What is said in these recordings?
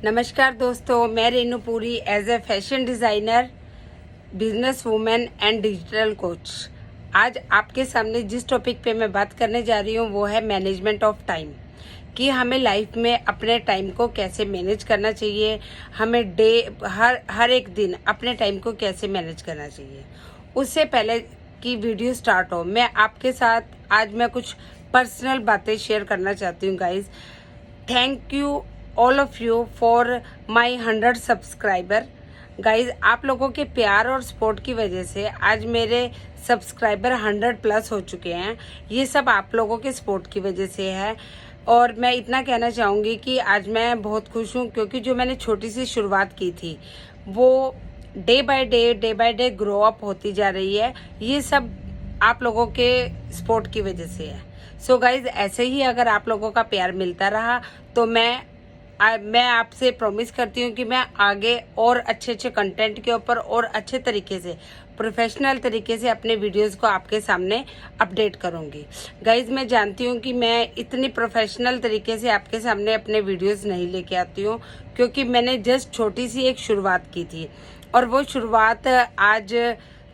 नमस्कार दोस्तों, मैं Renu Puri as a fashion designer, business women and digital coach. आज आपके सामने जिस टॉपिक पे मैं बात करने जा रही हूँ वो है मैनेजमेंट ऑफ टाइम, कि हमें लाइफ में अपने टाइम को कैसे मैनेज करना चाहिए, हमें हर एक दिन अपने टाइम को कैसे मैनेज करना चाहिए। उससे पहले कि वीडियो स्टार्ट हो, मैं आपके साथ आज मैं कुछ पर्सनल बातें शेयर करना चाहती हूँ guys. Thank you all of you for my 100 subscriber guys. आप लोगों के प्यार और सपोर्ट की वजह से आज मेरे सब्सक्राइबर 100 प्लस हो चुके हैं। ये सब आप लोगों के सपोर्ट की वजह से है। और मैं इतना कहना चाहूँगी कि आज मैं बहुत खुश हूँ, क्योंकि जो मैंने छोटी सी शुरुआत की थी वो day by day grow up होती जा रही है। ये सब आप लोगों के सपोर्ट की वजह से है। सो गाइज, ऐसे ही अगर आप लोगों का प्यार मिलता रहा तो मैं आपसे प्रॉमिस करती हूँ कि मैं आगे और अच्छे कंटेंट के ऊपर और अच्छे तरीके से, प्रोफेशनल तरीके से अपने वीडियोस को आपके सामने अपडेट करूँगी। गाइज, मैं जानती हूँ कि मैं इतनी प्रोफेशनल तरीके से आपके सामने अपने वीडियोस नहीं लेके आती हूँ, क्योंकि मैंने जस्ट छोटी सी एक शुरुआत की थी। और वो शुरुआत आज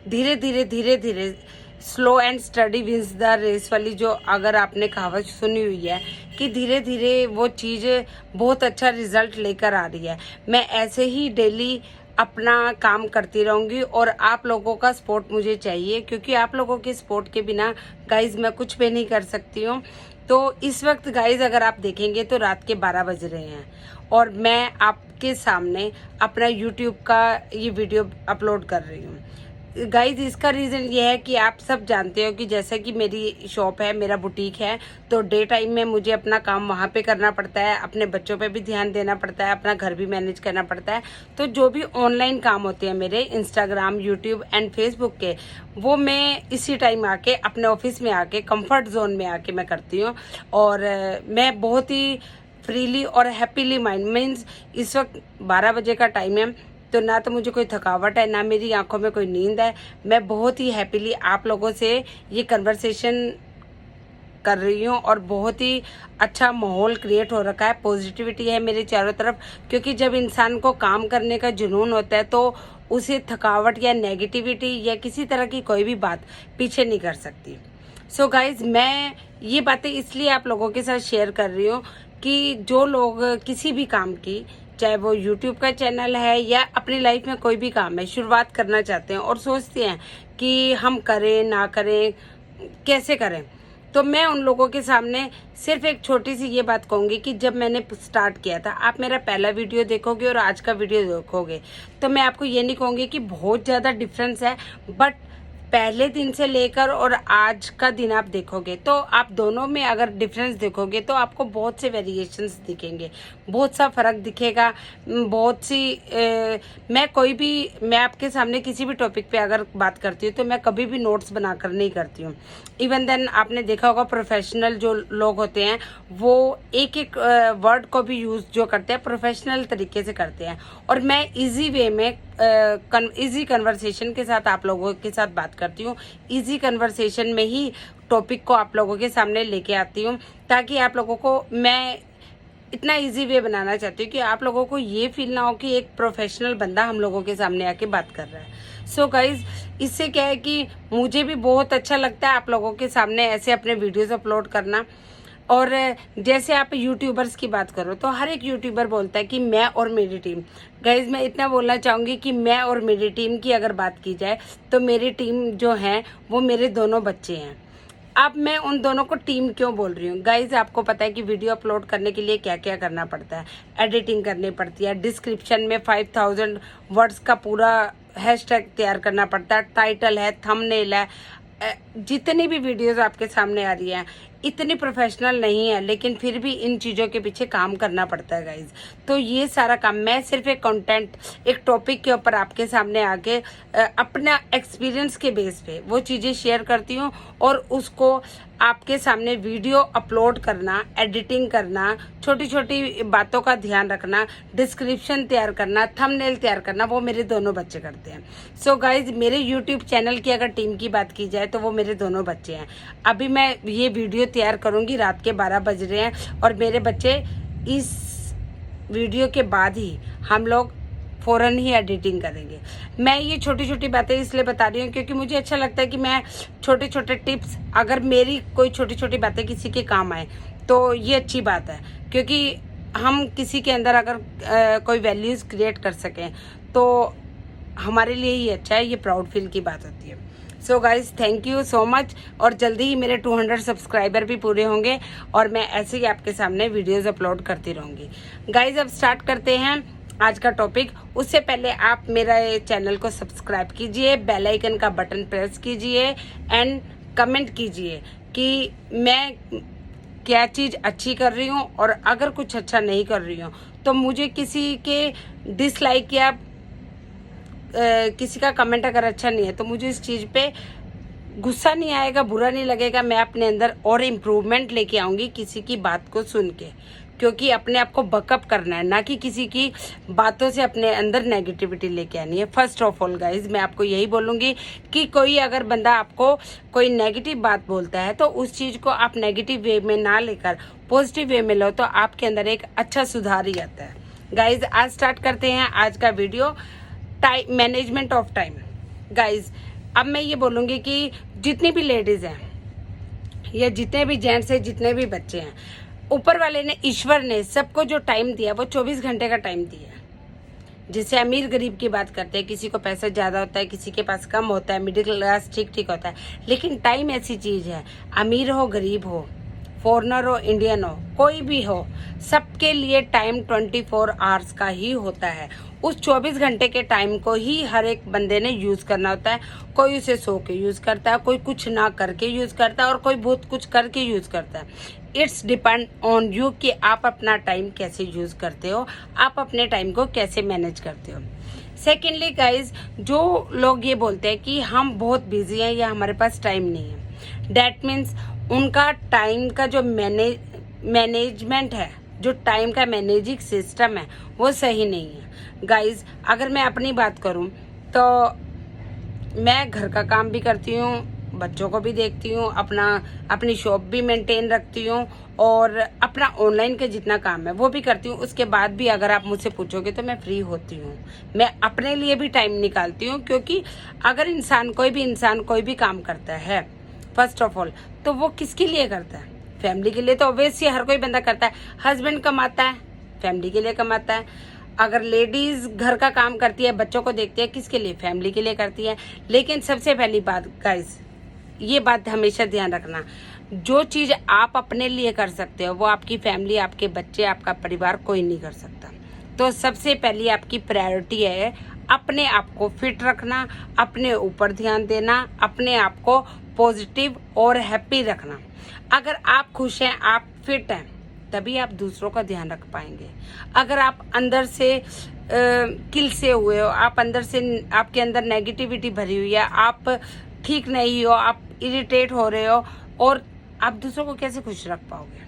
धीरे धीरे slow and steady wins the race वाली, जो अगर आपने कहावत सुनी हुई है, कि धीरे धीरे वो चीज़ बहुत अच्छा रिजल्ट लेकर आ रही है। मैं ऐसे ही डेली अपना काम करती रहूँगी और आप लोगों का सपोर्ट मुझे चाहिए, क्योंकि आप लोगों के सपोर्ट के बिना गाइज मैं कुछ भी नहीं कर सकती हूँ। तो इस वक्त गाइज अगर आप देखेंगे तो रात के 12 बज रहे हैं और मैं आपके सामने अपना यूट्यूब का ये वीडियो अपलोड कर रही हूँ। गाइज, इसका रीज़न ये है कि आप सब जानते हो कि जैसे कि मेरी शॉप है, मेरा बुटीक है, तो डे टाइम में मुझे अपना काम वहाँ पे करना पड़ता है, अपने बच्चों पे भी ध्यान देना पड़ता है, अपना घर भी मैनेज करना पड़ता है। तो जो भी ऑनलाइन काम होते हैं मेरे इंस्टाग्राम, यूट्यूब एंड फेसबुक के, वो मैं इसी टाइम आके अपने ऑफिस में आके कंफर्ट जोन में आके मैं करती हूँ। और मैं बहुत ही फ्रीली और हैप्पीली माइंड, मीन्स इस वक्त 12 बजे का टाइम है, तो ना तो मुझे कोई थकावट है, ना मेरी आंखों में कोई नींद है। मैं बहुत ही हैप्पीली आप लोगों से ये कन्वर्सेशन कर रही हूँ और बहुत ही अच्छा माहौल क्रिएट हो रखा है, पॉजिटिविटी है मेरे चारों तरफ। क्योंकि जब इंसान को काम करने का जुनून होता है तो उसे थकावट या नेगेटिविटी या किसी तरह की कोई भी बात पीछे नहीं कर सकती। सो गाइज, मैं ये बातें इसलिए आप लोगों के साथ शेयर कर रही हूँ कि जो लोग किसी भी काम की, चाहे वो यूट्यूब का चैनल है या अपनी लाइफ में कोई भी काम है, शुरुआत करना चाहते हैं और सोचते हैं कि हम करें ना करें, कैसे करें, तो मैं उन लोगों के सामने सिर्फ एक छोटी सी ये बात कहूँगी कि जब मैंने स्टार्ट किया था, आप मेरा पहला वीडियो देखोगे और आज का वीडियो देखोगे, तो मैं आपको ये नहीं कहूँगी कि बहुत ज़्यादा डिफरेंस है, बट पहले दिन से लेकर और आज का दिन आप देखोगे तो आप दोनों में अगर डिफरेंस देखोगे तो आपको बहुत से वेरिएशंस दिखेंगे, बहुत सा फर्क दिखेगा। बहुत सी मैं आपके सामने किसी भी टॉपिक पे अगर बात करती हूँ तो मैं कभी भी नोट्स बनाकर नहीं करती हूँ। इवन देन आपने देखा होगा प्रोफेशनल जो लोग होते हैं वो एक एक वर्ड को भी यूज जो करते हैं प्रोफेशनल तरीके से करते हैं, और मैं इजी वे में इजी कन्वर्सेशन के साथ आप लोगों के साथ बात करती हूँ। इजी कन्वर्सेशन में ही टॉपिक को आप लोगों के सामने लेके आती हूँ, ताकि आप लोगों को मैं इतना इजी वे बनाना चाहती हूँ कि आप लोगों को ये फील ना हो कि एक प्रोफेशनल बंदा हम लोगों के सामने आके बात कर रहा है। सो गाइज, इससे क्या है कि मुझे भी बहुत अच्छा लगता है आप लोगों के सामने ऐसे अपने वीडियोस अपलोड करना। और जैसे आप यूट्यूबर्स की बात करो तो हर एक यूट्यूबर बोलता है कि मैं और मेरी टीम। गाइज, मैं इतना बोलना चाहूँगी कि मैं और मेरी टीम की अगर बात की जाए तो मेरी टीम जो है वो मेरे दोनों बच्चे हैं। अब मैं उन दोनों को टीम क्यों बोल रही हूँ गाइज, आपको पता है कि वीडियो अपलोड करने के लिए क्या क्या करना पड़ता है। एडिटिंग करनी पड़ती है, डिस्क्रिप्शन में 5000 वर्ड्स का पूरा हैशटैग तैयार करना पड़ता है, टाइटल है, थंबनेल है। जितनी भी वीडियोस आपके सामने आ रही हैं इतनी प्रोफेशनल नहीं है, लेकिन फिर भी इन चीज़ों के पीछे काम करना पड़ता है गाइज। तो ये सारा काम मैं सिर्फ एक कंटेंट, एक टॉपिक के ऊपर आपके सामने आके अपना एक्सपीरियंस के बेस पे वो चीज़ें शेयर करती हूँ, और उसको आपके सामने वीडियो अपलोड करना, एडिटिंग करना, छोटी छोटी बातों का ध्यान रखना, डिस्क्रिप्शन तैयार करना, थंबनेल तैयार करना, वो मेरे दोनों बच्चे करते हैं। सो गाइज, मेरे यूट्यूब चैनल की अगर टीम की बात की जाए तो वो मेरे दोनों बच्चे हैं। अभी मैं ये वीडियो तैयार करूंगी, रात के 12 बज रहे हैं और मेरे बच्चे इस वीडियो के बाद ही हम लोग फ़ौरन ही एडिटिंग करेंगे। मैं ये छोटी छोटी बातें इसलिए बता रही हूँ क्योंकि मुझे अच्छा लगता है कि मैं छोटे छोटे टिप्स, अगर मेरी कोई छोटी छोटी बातें किसी के काम आए तो ये अच्छी बात है, क्योंकि हम किसी के अंदर अगर कोई वैल्यूज़ क्रिएट कर सकें तो हमारे लिए ही अच्छा है। ये प्राउड फील की बात होती है। So guys, thank you so much. और जल्दी ही मेरे 200 सब्सक्राइबर भी पूरे होंगे और मैं ऐसे ही आपके सामने वीडियोस अपलोड करती रहूँगी। गाइज, अब स्टार्ट करते हैं आज का टॉपिक। उससे पहले आप मेरा चैनल को सब्सक्राइब कीजिए, बेल आइकन का बटन प्रेस कीजिए एंड कमेंट कीजिए कि मैं क्या चीज़ अच्छी कर रही हूँ, और अगर कुछ अच्छा नहीं कर रही हूँ तो मुझे किसी के डिसलाइक या किसी का कमेंट अगर अच्छा नहीं है तो मुझे इस चीज़ पे गुस्सा नहीं आएगा, बुरा नहीं लगेगा। मैं अपने अंदर और इम्प्रूवमेंट लेके आऊँगी किसी की बात को सुन के, क्योंकि अपने आप को बकअप करना है, ना कि किसी की बातों से अपने अंदर नेगेटिविटी लेके आनी है। फर्स्ट ऑफ ऑल गाइज, मैं आपको यही बोलूँगी कि कोई अगर बंदा आपको कोई नेगेटिव बात बोलता है तो उस चीज़ को आप नेगेटिव वे में ना लेकर पॉजिटिव वे में लो तो आपके अंदर एक अच्छा सुधार ही आता है। गाइज, आज स्टार्ट करते हैं आज का video, time management of time. Guys, अब मैं ये बोलूँगी कि जितनी भी लेडीज़ हैं या जितने भी जेंट्स हैं, जितने भी बच्चे हैं, ऊपर वाले ने, ईश्वर ने सबको जो टाइम दिया वो 24 घंटे का टाइम दिया है। जिससे अमीर गरीब की बात करते हैं, किसी को पैसा ज़्यादा होता है, किसी के पास कम होता है, मिडिल क्लास ठीक ठीक होता है, लेकिन टाइम ऐसी चीज़ है, अमीर हो गरीब हो, फॉरेनर हो इंडियन हो, कोई भी हो, सबके लिए टाइम 24 आवर्स का ही होता है। उस 24 घंटे के टाइम को ही हर एक बंदे ने यूज़ करना होता है। कोई उसे सो के यूज़ करता है, कोई कुछ ना करके यूज़ करता है और कोई बहुत कुछ करके यूज़ करता है। इट्स डिपेंड ऑन यू कि आप अपना टाइम कैसे यूज़ करते हो, आप अपने टाइम को कैसे मैनेज करते हो। सेकेंडली गाइज, जो लोग ये बोलते हैं कि हम बहुत बिजी हैं या हमारे पास टाइम नहीं है, डैट मीन्स उनका टाइम का जो मैनेजमेंट है, जो टाइम का मैनेजिंग सिस्टम है, वो सही नहीं है। गाइज, अगर मैं अपनी बात करूं तो मैं घर का काम भी करती हूँ, बच्चों को भी देखती हूँ, अपनी शॉप भी मेंटेन रखती हूँ और अपना ऑनलाइन का जितना काम है वो भी करती हूँ। उसके बाद भी अगर आप मुझसे पूछोगे तो मैं फ्री होती हूँ, मैं अपने लिए भी टाइम निकालती हूँ। क्योंकि अगर कोई भी काम करता है, फर्स्ट ऑफ ऑल तो वो किसके लिए करता है? फैमिली के लिए तो ऑब्वियसली हर कोई बंदा करता है। हस्बैंड कमाता है, फैमिली के लिए कमाता है। अगर लेडीज घर का काम करती है, बच्चों को देखती है, किसके लिए? फैमिली के लिए करती है। लेकिन सबसे पहली बात गाइस, ये बात हमेशा ध्यान रखना, जो चीज़ आप अपने लिए कर सकते हो वो आपकी फैमिली, आपके बच्चे, आपका परिवार कोई नहीं कर सकता। तो सबसे पहली आपकी प्रायोरिटी है अपने आप को फिट रखना, अपने ऊपर ध्यान देना, अपने आप को पॉजिटिव और हैप्पी रखना। अगर आप खुश हैं, आप फिट हैं, तभी आप दूसरों का ध्यान रख पाएंगे। अगर आप अंदर से किल से हुए हो, आप अंदर से, आपके अंदर नेगेटिविटी भरी हुई है, आप ठीक नहीं हो, आप इरिटेट हो रहे हो, और आप दूसरों को कैसे खुश रख पाओगे?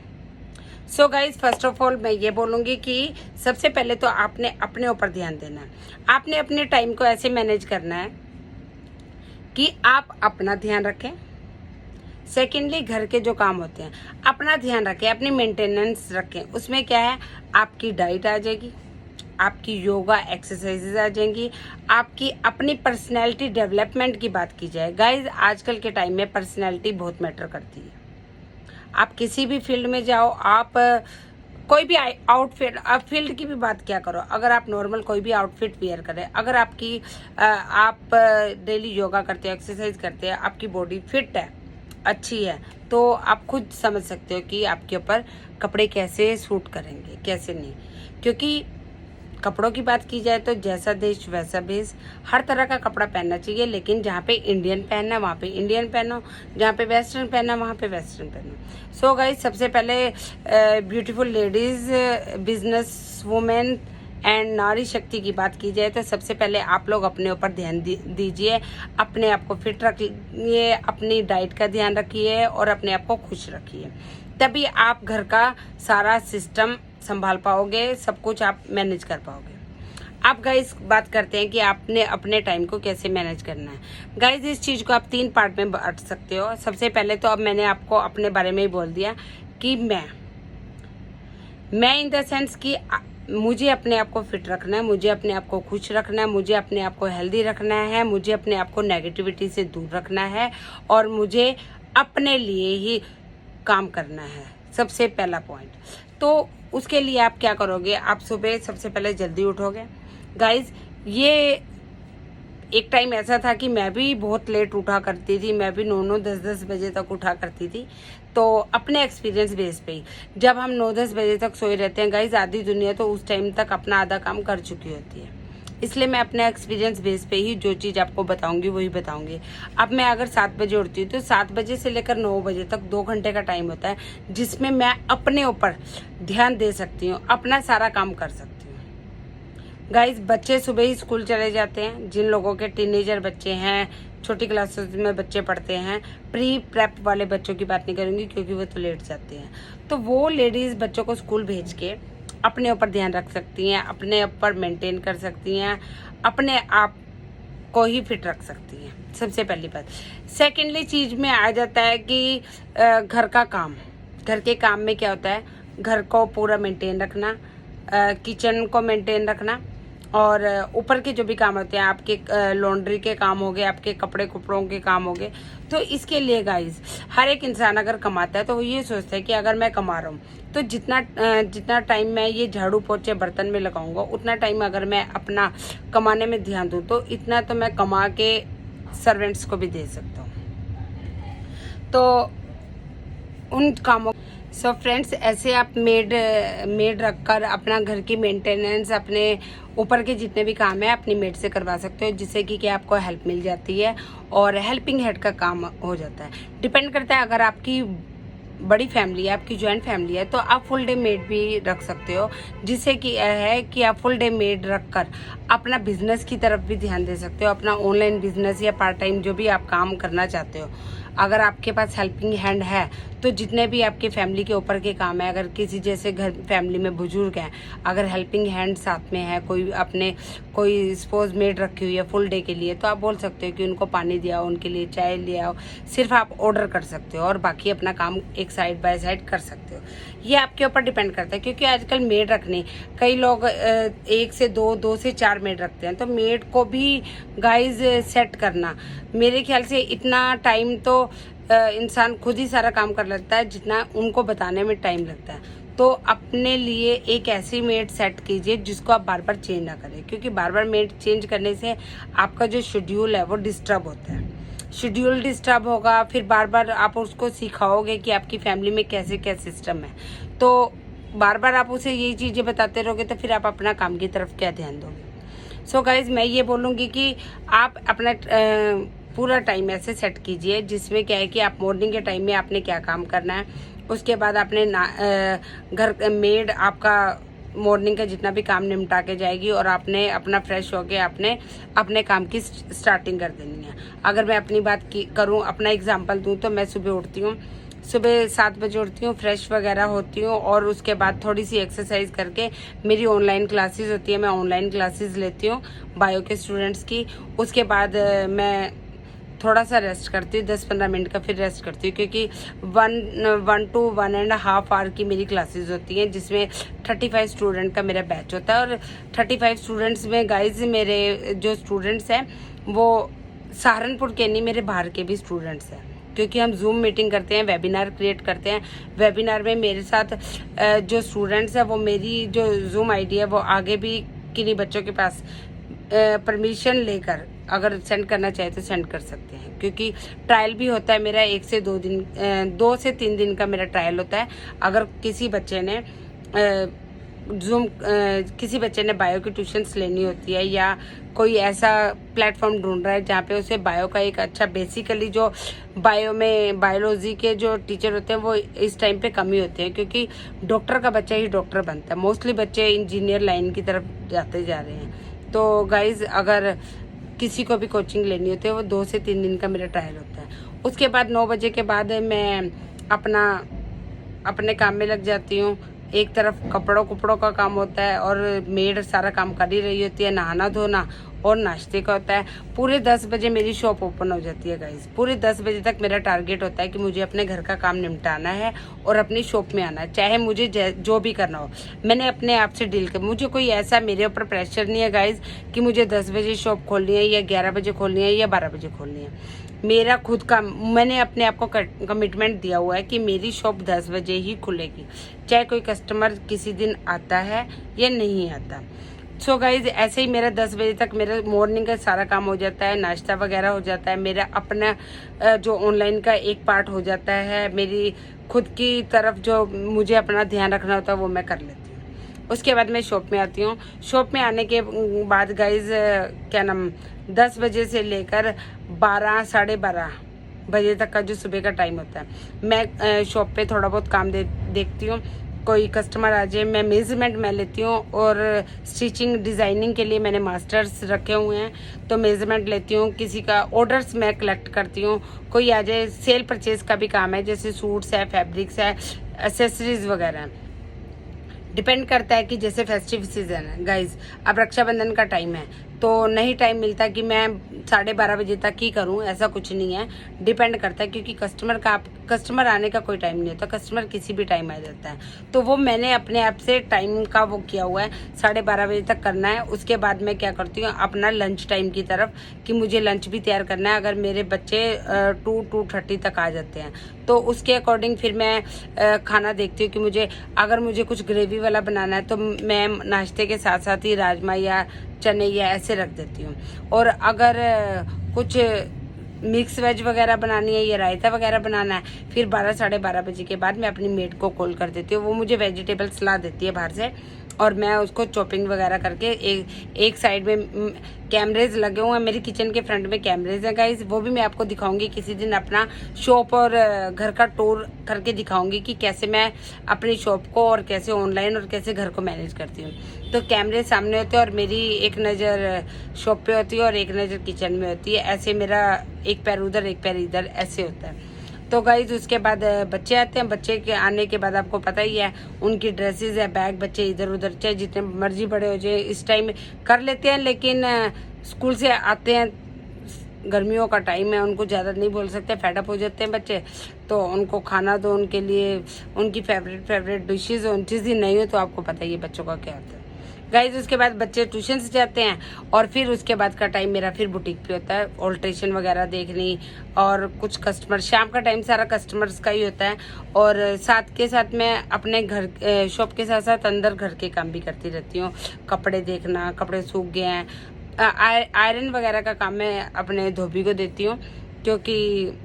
So guys, first of all मैं ये बोलूँगी कि सबसे पहले तो आपने अपने ऊपर ध्यान देना है। आपने अपने टाइम को ऐसे मैनेज करना है कि आप अपना ध्यान रखें। सेकेंडली, घर के जो काम होते हैं अपना ध्यान रखें, अपनी मेंटेनेंस रखें। उसमें क्या है, आपकी डाइट आ जाएगी, आपकी योगा एक्सरसाइजेज आ जाएंगी, आपकी अपनी पर्सनैलिटी डेवलपमेंट की बात की जाए। गाइज, आजकल के टाइम में पर्सनैलिटी बहुत मैटर करती है। आप किसी भी फील्ड में जाओ, आप कोई भी आउटफिट, आप फील्ड की भी बात क्या करो, अगर आप नॉर्मल कोई भी आउटफिट वेयर करें, अगर आप डेली योगा करते हो, एक्सरसाइज करते हैं, आपकी बॉडी फिट है, अच्छी है, तो आप खुद समझ सकते हो कि आपके ऊपर कपड़े कैसे सूट करेंगे, कैसे नहीं। क्योंकि कपड़ों की बात की जाए तो जैसा देश वैसा भेष, हर तरह का कपड़ा पहनना चाहिए। लेकिन जहाँ पे इंडियन पहनना वहाँ पे इंडियन पहनो, जहाँ पे वेस्टर्न पहनना वहाँ पे वेस्टर्न पहनो। सो गाइस, सबसे पहले beautiful ladies, business women and नारी शक्ति की बात की जाए तो सबसे पहले आप लोग अपने ऊपर ध्यान दीजिए, अपने आप को फिट रखिए, अपनी डाइट का ध्यान रखिए और अपने आप को खुश रखिए। तभी आप घर का सारा सिस्टम संभाल पाओगे, सब कुछ आप मैनेज कर पाओगे। आप गाइस बात करते हैं कि आपने अपने टाइम को कैसे मैनेज करना है। गाइस, इस चीज़ को आप 3 पार्ट में बांट सकते हो। सबसे पहले तो अब मैंने आपको अपने बारे में ही बोल दिया कि मैं इन द सेंस कि मुझे अपने आप को फिट रखना है, मुझे अपने आप को खुश रखना है, मुझे अपने आप को हेल्दी रखना है, मुझे अपने आप को नेगेटिविटी से दूर रखना है और मुझे अपने लिए ही काम करना है, सबसे पहला पॉइंट। तो उसके लिए आप क्या करोगे, आप सुबह सबसे पहले जल्दी उठोगे। गाइज, ये एक टाइम ऐसा था कि मैं भी बहुत लेट उठा करती थी, मैं भी 9-9 10-10 बजे तक उठा करती थी। तो अपने एक्सपीरियंस बेस पे ही जब हम 9-10 बजे तक सोए रहते हैं गाइज, आधी दुनिया तो उस टाइम तक अपना आधा काम कर चुकी होती है। इसलिए मैं अपने एक्सपीरियंस बेस पे ही जो चीज़ आपको बताऊंगी वही बताऊंगी। अब मैं अगर 7 बजे उठती हूँ तो 7 बजे से लेकर 9 बजे तक 2 घंटे का टाइम होता है, जिसमें मैं अपने ऊपर ध्यान दे सकती हूँ, अपना सारा काम कर सकती हूँ। गाइस, बच्चे सुबह ही स्कूल चले जाते हैं। जिन लोगों के टीनेजर बच्चे हैं, छोटी क्लासेस में बच्चे पढ़ते हैं, प्री प्रेप वाले बच्चों की बात नहीं करूँगी क्योंकि वो तो लेट जाते हैं, तो वो लेडीज़ बच्चों को स्कूल भेज के अपने ऊपर ध्यान रख सकती हैं, अपने ऊपर मेंटेन कर सकती हैं, अपने आप को ही फिट रख सकती हैं, सबसे पहली बात। सेकेंडली चीज़ में आ जाता है कि घर का काम। घर के काम में क्या होता है, घर को पूरा मेंटेन रखना, किचन को मेंटेन रखना, और ऊपर के जो भी काम होते हैं, आपके लॉन्ड्री के काम हो गए, आपके कपड़ों के काम हो गए। तो इसके लिए गाइस, हर एक इंसान अगर कमाता है तो वो ये सोचता है कि अगर मैं कमा रहा हूँ तो जितना टाइम मैं ये झाड़ू पोछे बर्तन में लगाऊंगा, उतना टाइम अगर मैं अपना कमाने में ध्यान दूँ तो इतना तो मैं कमा के सर्वेंट्स को भी दे सकता हूँ। तो उन कामों सो फ्रेंड्स, ऐसे आप मेड रखकर अपना घर की मेंटेनेंस, अपने ऊपर के जितने भी काम है अपनी मेड से करवा सकते हो, जिससे कि क्या आपको हेल्प मिल जाती है और हेल्पिंग हेड का काम हो जाता है। डिपेंड करता है, अगर आपकी बड़ी फैमिली है, आपकी जॉइंट फैमिली है, तो आप फुल डे मेड भी रख सकते हो, जिससे कि है कि आप फुल डे मेड रखकर अपना बिजनेस की तरफ भी ध्यान दे सकते हो। अपना ऑनलाइन बिजनेस या पार्ट टाइम जो भी आप काम करना चाहते हो, अगर आपके पास हेल्पिंग हैंड है तो जितने भी आपके फैमिली के ऊपर के काम है, अगर किसी जैसे घर फैमिली में बुजुर्ग हैं, अगर हेल्पिंग हैंड साथ में है, कोई सपोज मेड रखी हुई है फुल डे के लिए, तो आप बोल सकते हो कि उनको पानी दिया हो, उनके लिए चाय ले आओ। सिर्फ आप ऑर्डर कर सकते हो और बाकी अपना काम एक साइड बाय साइड कर सकते हो। ये आपके ऊपर डिपेंड करता है, क्योंकि आजकल मेड रखने कई लोग 1 से 2 से 4 मेड रखते हैं। तो मेड को भी गाइज सेट करना, मेरे ख्याल से इतना टाइम तो इंसान खुद ही सारा काम कर लेता है जितना उनको बताने में टाइम लगता है। तो अपने लिए एक ऐसी मेड सेट कीजिए जिसको आप बार बार चेंज ना करें, क्योंकि बार बार मेड चेंज करने से आपका जो शेड्यूल है वो डिस्टर्ब होता है। शेड्यूल डिस्टर्ब होगा, फिर बार बार आप उसको सिखाओगे कि आपकी फैमिली में कैसे क्या सिस्टम है, तो बार बार आप उसे यही चीज़ें बताते रहोगे तो फिर आप अपना काम की तरफ क्या ध्यान दोगे। सो गाइज, मैं ये बोलूँगी कि आप अपना पूरा टाइम ऐसे सेट कीजिए जिसमें क्या है कि आप मॉर्निंग के टाइम में आपने क्या काम करना है, उसके बाद आपने घर मेड आपका मॉर्निंग का जितना भी काम निपटा के जाएगी और आपने अपना फ्रेश होके आपने अपने काम की स्टार्टिंग कर देनी है। अगर मैं अपनी बात करूं, अपना एग्जांपल दूं, तो मैं सुबह उठती हूँ, सुबह 7 बजे उठती हूँ, फ्रेश वगैरह होती हूँ और उसके बाद थोड़ी सी एक्सरसाइज करके मेरी ऑनलाइन क्लासेस होती है, मैं ऑनलाइन क्लासेस लेती हूँ बायो के स्टूडेंट्स की। उसके बाद मैं थोड़ा सा रेस्ट करती हूँ, 10-15 मिनट का, फिर रेस्ट करती हूँ, क्योंकि 1 to 1.5 आवर की मेरी क्लासेस होती हैं, जिसमें 35 स्टूडेंट का मेरा बैच होता है। और 35 स्टूडेंट्स में गाइज मेरे जो स्टूडेंट्स हैं वो सहारनपुर के नहीं, मेरे बाहर के भी स्टूडेंट्स हैं, क्योंकि हम जूम मीटिंग करते हैं, वेबिनार क्रिएट करते हैं। वेबिनार में मेरे साथ जो स्टूडेंट्स हैं वो मेरी जो जूम आईडी है वो आगे भी किन्हीं बच्चों के पास परमिशन लेकर अगर सेंड करना चाहे तो सेंड कर सकते हैं, क्योंकि ट्रायल भी होता है मेरा 1 से 2 दिन, 2 से 3 दिन का मेरा ट्रायल होता है। अगर किसी बच्चे ने किसी बच्चे ने बायो की ट्यूशन्स लेनी होती है या कोई ऐसा प्लेटफॉर्म ढूंढ रहा है जहाँ पे उसे बायो का एक अच्छा, बेसिकली जो बायो में बायोलॉजी के जो टीचर होते हैं वो इस टाइम पे कम ही होते हैं, क्योंकि डॉक्टर का बच्चा ही डॉक्टर बनता है, मोस्टली बच्चे इंजीनियर लाइन की तरफ जाते जा रहे हैं। तो गाइज, अगर किसी को भी कोचिंग लेनी होती है वो 2 से 3 दिन का मेरा ट्रायल होता है। उसके बाद 9 बजे के बाद मैं अपने काम में लग जाती हूँ। एक तरफ कपड़ों का काम होता है और मेड सारा काम कर ही रही होती है, नहाना धोना और नाश्ते का होता है। पूरे 10 बजे मेरी शॉप ओपन हो जाती है गाइस। पूरे 10 बजे तक मेरा टारगेट होता है कि मुझे अपने घर का काम निपटाना है और अपनी शॉप में आना है, चाहे मुझे जो भी करना हो। मैंने अपने आप से डील कर, मुझे कोई ऐसा मेरे ऊपर प्रेशर नहीं है गाइस कि मुझे 10 बजे शॉप खोलनी है या 11 बजे खोलनी है या 12 बजे खोलनी है। मेरा खुद का, मैंने अपने आप को कमिटमेंट दिया हुआ है कि मेरी शॉप 10 बजे ही खुलेगी, चाहे कोई कस्टमर किसी दिन आता है या नहीं आता। सो गाइज ऐसे ही मेरा 10 बजे तक मेरा मॉर्निंग का सारा काम हो जाता है, नाश्ता वगैरह हो जाता है, मेरा अपना जो ऑनलाइन का एक पार्ट हो जाता है, मेरी खुद की तरफ जो मुझे अपना ध्यान रखना होता है वो मैं कर लेती हूँ। उसके बाद मैं शॉप में आती हूँ। शॉप में आने के बाद गाइज क्या नाम 10 बजे से लेकर 12 साढ़े 12 बजे तक का जो सुबह का टाइम होता है, मैं शॉप पे थोड़ा बहुत काम देखती हूँ। कोई कस्टमर आ जाए, मैं मेजरमेंट मैं लेती हूँ और स्टिचिंग डिज़ाइनिंग के लिए मैंने मास्टर्स रखे हुए हैं, तो मेजरमेंट लेती हूँ। किसी का ऑर्डर्स मैं कलेक्ट करती हूँ। कोई आ जाए, सेल परचेज का भी काम है, जैसे सूट्स है, फैब्रिक्स है, एसेसरीज वगैरह। डिपेंड करता है कि जैसे फेस्टिव सीजन है गाइज, अब रक्षाबंधन का टाइम है तो नहीं टाइम मिलता कि मैं 12:30 बजे तक ही करूं, ऐसा कुछ नहीं है। डिपेंड करता है क्योंकि कस्टमर आने का कोई टाइम नहीं होता, कस्टमर किसी भी टाइम आ जाता है। तो वो मैंने अपने आप से टाइम का वो किया हुआ है, 12:30 बजे तक करना है। उसके बाद मैं क्या करती हूँ अपना लंच टाइम की तरफ, कि मुझे लंच भी तैयार करना है। अगर मेरे बच्चे 2:30 तक आ जाते हैं तो उसके अकॉर्डिंग फिर मैं खाना देखती हूँ कि अगर मुझे कुछ ग्रेवी वाला बनाना है तो मैं नाश्ते के साथ साथ ही राजमा या चने या ऐसे रख देती हूँ। और अगर कुछ मिक्स वेज वगैरह बनानी है या रायता वगैरह बनाना है, फिर 12 साढ़े 12 बजे के बाद मैं अपनी मेड को कॉल कर देती हूँ। वो मुझे वेजिटेबल्स ला देती है बाहर से और मैं उसको चॉपिंग वगैरह करके एक साइड में कैमरेज लगे हुए हैं। मेरी किचन के फ्रंट में कैमरेज हैं गाइज, वो भी मैं आपको दिखाऊंगी किसी दिन, अपना शॉप और घर का टूर करके दिखाऊंगी कि कैसे मैं अपनी शॉप को और कैसे ऑनलाइन और कैसे घर को मैनेज करती हूँ। तो कैमरे सामने होते हैं और मेरी एक नज़र शॉप पे होती है और एक नज़र किचन में होती है। ऐसे मेरा एक पैर उधर एक पैर इधर ऐसे होता है। तो गाइज उसके बाद बच्चे आते हैं। बच्चे के आने के बाद आपको पता ही है, उनकी ड्रेसेस है, बैग बच्चे इधर उधर चाहे जितने मर्जी बड़े हो जाए इस टाइम कर लेते हैं, लेकिन स्कूल से आते हैं, गर्मियों का टाइम है, उनको ज़्यादा नहीं बोल सकते, फेडअप हो जाते हैं बच्चे। तो उनको खाना दो, उनके लिए उनकी फेवरेट डिशेज हो, चीज़ ही नहीं हो तो आपको पता ही है बच्चों का क्या होता है गाइज। उसके बाद बच्चे ट्यूशन से जाते हैं और फिर उसके बाद का टाइम मेरा फिर बुटीक पे होता है, ऑल्ट्रेशन वगैरह देखनी और कुछ कस्टमर, शाम का टाइम सारा कस्टमर्स का ही होता है। और साथ के साथ मैं अपने घर शॉप के साथ साथ अंदर घर के काम भी करती रहती हूँ। कपड़े देखना, कपड़े सूख गए हैं, आयरन वगैरह का काम मैं अपने धोबी को देती हूँ, क्योंकि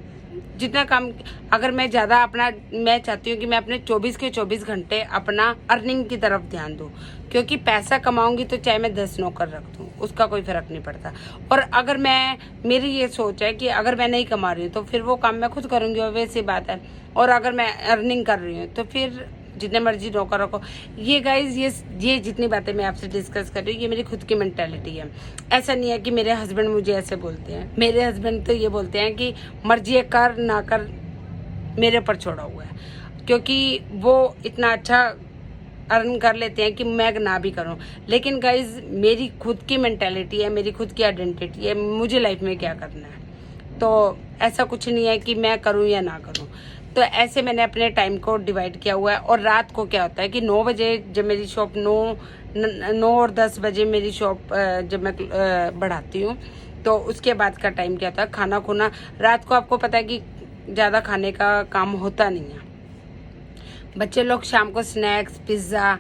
जितना काम अगर मैं ज़्यादा अपना, मैं चाहती हूँ कि मैं अपने 24 के 24 घंटे अपना अर्निंग की तरफ ध्यान दूँ, क्योंकि पैसा कमाऊंगी तो चाहे मैं 10 नौकर रख दूँ उसका कोई फर्क नहीं पड़ता। और अगर मेरी ये सोच है कि अगर मैं नहीं कमा रही हूँ तो फिर वो काम मैं खुद करूँगी, और वैसी बात है। और अगर मैं अर्निंग कर रही हूँ तो फिर जितने मर्जी नौकर रखो। ये गाइज ये जितनी बातें मैं आपसे डिस्कस कर रही हूँ ये मेरी खुद की मेंटालिटी है। ऐसा नहीं है कि मेरे हस्बैंड मुझे ऐसे बोलते हैं। मेरे हस्बैंड तो ये बोलते हैं कि मर्जी कर ना कर मेरे ऊपर छोड़ा हुआ है, क्योंकि वो इतना अच्छा अर्न कर लेते हैं कि मैं ना भी करूं। लेकिन गाइज मेरी खुद की मेंटालिटी है, मेरी खुद की आइडेंटिटी है, मुझे लाइफ में क्या करना है। तो ऐसा कुछ नहीं है कि मैं करूं या ना करूं। तो ऐसे मैंने अपने टाइम को डिवाइड किया हुआ है। और रात को क्या होता है कि 9 बजे जब मेरी शॉप 9 और 10 बजे मेरी शॉप जब मैं बढ़ाती हूँ तो उसके बाद का टाइम क्या होता है, खाना खुना। रात को आपको पता है कि ज़्यादा खाने का काम होता नहीं है। बच्चे लोग शाम को स्नैक्स, पिज़्ज़ा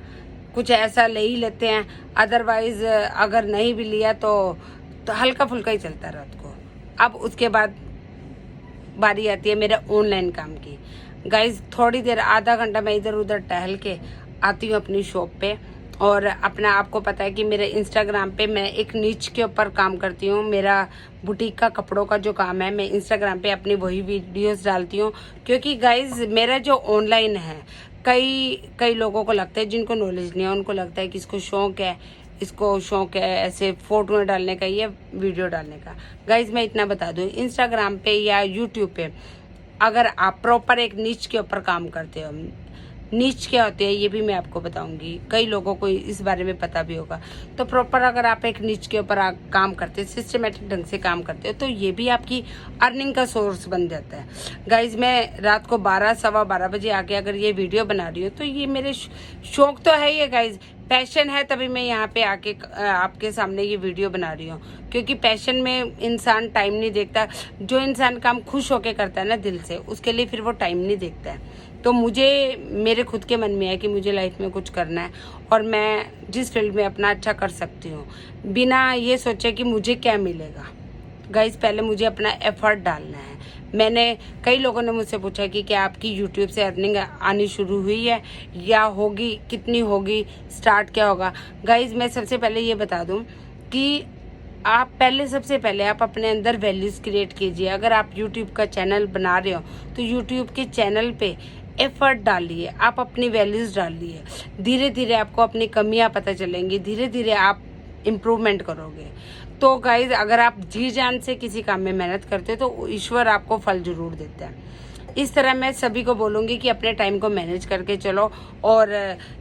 कुछ ऐसा ले ही लेते हैं, अदरवाइज़ अगर नहीं भी लिया तो हल्का फुल्का ही चलता है रात को। अब उसके बाद बारी आती है मेरे ऑनलाइन काम की। गाइज थोड़ी देर, आधा घंटा मैं इधर उधर टहल के आती हूँ अपनी शॉप पे। और अपना आपको पता है कि मेरे इंस्टाग्राम पे मैं एक नीच के ऊपर काम करती हूँ। मेरा बुटीक का कपड़ों का जो काम है, मैं इंस्टाग्राम पे अपनी वही वीडियोस डालती हूँ, क्योंकि गाइज मेरा जो ऑनलाइन है, कई लोगों को लगता है, जिनको नॉलेज नहीं है उनको लगता है कि इसको शौक है ऐसे फोटो डालने का या वीडियो डालने का। गाइज मैं इतना बता दूँ, इंस्टाग्राम पे या यूट्यूब पे अगर आप प्रॉपर एक नीच के ऊपर काम करते हो नीच क्या होती है ये भी मैं आपको बताऊंगी, कई लोगों को इस बारे में पता भी होगा। तो प्रॉपर अगर आप एक नीच के ऊपर काम करते हो, सिस्टमेटिक ढंग से काम करते हो, तो ये भी आपकी अर्निंग का सोर्स बन जाता है। गाइज मैं रात को 12-12:15 बजे आके अगर ये वीडियो बना रही हूँ तो ये मेरे शौक तो है ही है गाइज, पैशन है, तभी मैं यहाँ पे आके आपके सामने ये वीडियो बना रही हूँ। क्योंकि पैशन में इंसान टाइम नहीं देखता, जो इंसान काम खुश होके करता है ना दिल से, उसके लिए फिर वो टाइम नहीं देखता है। तो मुझे मेरे खुद के मन में है कि मुझे लाइफ में कुछ करना है और मैं जिस फील्ड में अपना अच्छा कर सकती हूँ बिना ये सोचे कि मुझे क्या मिलेगा। गाइस पहले मुझे अपना एफर्ट डालना है। मैंने कई लोगों ने मुझसे पूछा कि क्या आपकी यूट्यूब से अर्निंग आनी शुरू हुई है या होगी, कितनी होगी, स्टार्ट क्या होगा। गाइस मैं सबसे पहले ये बता दूं कि आप सबसे पहले आप अपने अंदर वैल्यूज़ क्रिएट कीजिए। अगर आप यूट्यूब का चैनल बना रहे हो तो यूट्यूब के चैनल पे एफर्ट डालिए, आप अपनी वैल्यूज़ डालिए। धीरे धीरे आपको अपनी कमियां पता चलेंगी, धीरे धीरे आप इम्प्रूवमेंट करोगे। तो गाइज अगर आप जी जान से किसी काम में मेहनत करते हो तो ईश्वर आपको फल जरूर देता है। इस तरह मैं सभी को बोलूँगी कि अपने टाइम को मैनेज करके चलो। और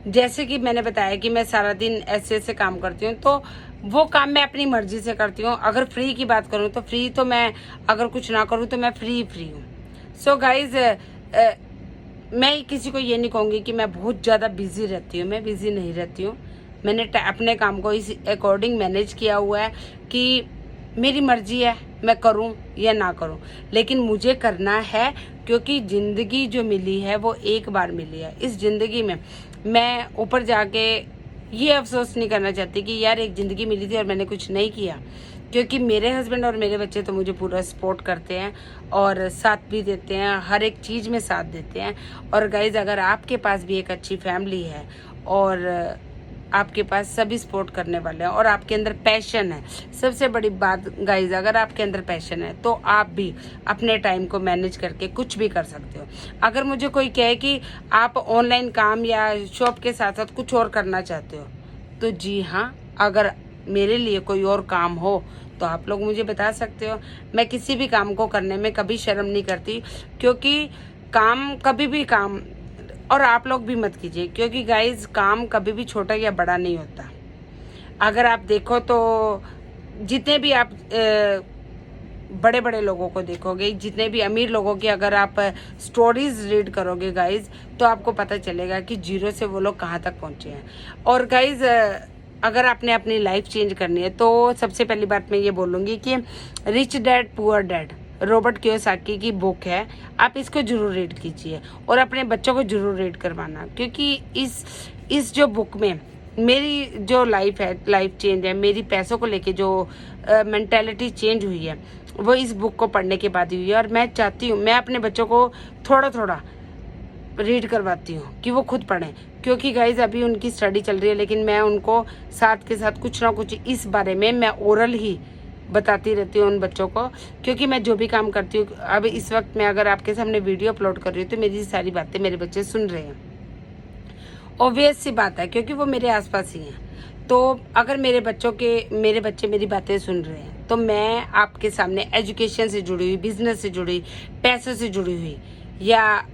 जैसे कि मैंने बताया कि मैं सारा दिन ऐसे काम करती हूँ, तो वो काम मैं अपनी मर्जी से करती हूँ। अगर फ्री की बात करूँ तो फ्री तो मैं अगर कुछ ना करूँ तो मैं फ्री हूँ। सो गाइज मैं किसी को ये नहीं कहूँगी कि मैं बहुत ज़्यादा बिजी रहती हूँ, मैं बिजी नहीं रहती हूँ। मैंने अपने काम को इस अकॉर्डिंग मैनेज किया हुआ है कि मेरी मर्जी है मैं करूं या ना करूं, लेकिन मुझे करना है क्योंकि ज़िंदगी जो मिली है वो एक बार मिली है। इस ज़िंदगी में मैं ऊपर जाके ये अफसोस नहीं करना चाहती कि यार एक ज़िंदगी मिली थी और मैंने कुछ नहीं किया, क्योंकि मेरे हस्बैंड और मेरे बच्चे तो मुझे पूरा सपोर्ट करते हैं और साथ भी देते हैं, हर एक चीज़ में साथ देते हैं। और गाइज अगर आपके पास भी एक अच्छी फैमिली है और आपके पास सभी सपोर्ट करने वाले हैं और आपके अंदर पैशन है, सबसे बड़ी बात गाइज अगर आपके अंदर पैशन है तो आप भी अपने टाइम को मैनेज करके कुछ भी कर सकते हो। अगर मुझे कोई कहे कि आप ऑनलाइन काम या शॉप के साथ साथ कुछ और करना चाहते हो तो जी हाँ, अगर मेरे लिए कोई और काम हो तो आप लोग मुझे बता सकते हो। मैं किसी भी काम को करने में कभी शर्म नहीं करती, क्योंकि काम कभी भी काम, और आप लोग भी मत कीजिए, क्योंकि गाइज काम कभी भी छोटा या बड़ा नहीं होता। अगर आप देखो तो जितने भी आप बड़े बड़े लोगों को देखोगे, जितने भी अमीर लोगों की अगर आप स्टोरीज रीड करोगे गाइज, तो आपको पता चलेगा कि जीरो से वो लोग कहाँ तक पहुँचे हैं। और गाइज अगर आपने अपनी लाइफ चेंज करनी है तो सबसे पहली बात मैं ये बोलूँगी कि rich dad poor dad Robert Kiyosaki की बुक है, आप इसको जरूर रीड कीजिए और अपने बच्चों को जरूर रीड करवाना, क्योंकि इस जो बुक में मेरी जो लाइफ है, लाइफ चेंज है, मेरी पैसों को लेके जो मेंटालिटी चेंज हुई है वो इस बुक को पढ़ने के बाद हुई है। और मैं चाहती हूँ, मैं अपने बच्चों को थोड़ा थोड़ा रीड करवाती हूँ कि वो खुद पढ़ें, क्योंकि गाइज अभी उनकी स्टडी चल रही है, लेकिन मैं उनको साथ के साथ कुछ ना कुछ इस बारे में मैं ओरल ही बताती रहती हूँ उन बच्चों को। क्योंकि मैं जो भी काम करती हूँ, अब इस वक्त मैं अगर आपके सामने वीडियो अपलोड कर रही हूँ तो मेरी सारी बातें मेरे बच्चे सुन रहे हैं, ऑब्वियस सी बात है, क्योंकि वो मेरे आसपास ही हैं। तो अगर मेरे बच्चे मेरी बातें सुन रहे हैं तो मैं आपके सामने एजुकेशन से जुड़ी हुई, बिजनेस से जुड़ी, पैसों से जुड़ी हुई या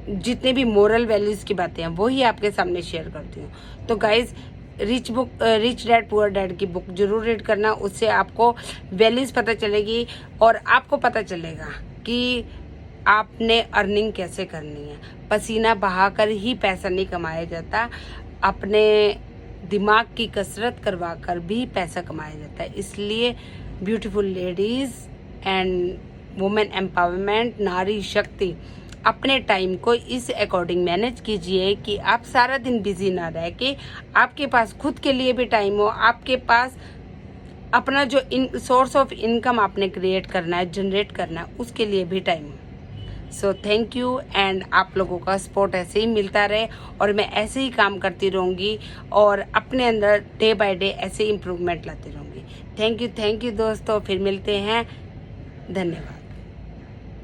जितने भी मोरल वैल्यूज़ की बातें हैं वही आपके सामने शेयर करती हूँ। तो guys rich dad poor dad की बुक जरूर रीड करना, उससे आपको वैल्यूज़ पता चलेगी और आपको पता चलेगा कि आपने अर्निंग कैसे करनी है। पसीना बहाकर ही पैसा नहीं कमाया जाता, अपने दिमाग की कसरत करवा कर भी पैसा कमाया जाता है। इसलिए beautiful ladies and women empowerment, नारी शक्ति, अपने टाइम को इस अकॉर्डिंग मैनेज कीजिए कि आप सारा दिन बिजी ना रह के आपके पास खुद के लिए भी टाइम हो, आपके पास अपना जो सोर्स ऑफ इनकम आपने क्रिएट करना है, जनरेट करना है, उसके लिए भी टाइम हो। सो थैंक यू, एंड आप लोगों का सपोर्ट ऐसे ही मिलता रहे और मैं ऐसे ही काम करती रहूँगी और अपने अंदर डे बाय डे ऐसे इम्प्रूवमेंट लाती रहूँगी। थैंक यू दोस्तों, फिर मिलते हैं, धन्यवाद।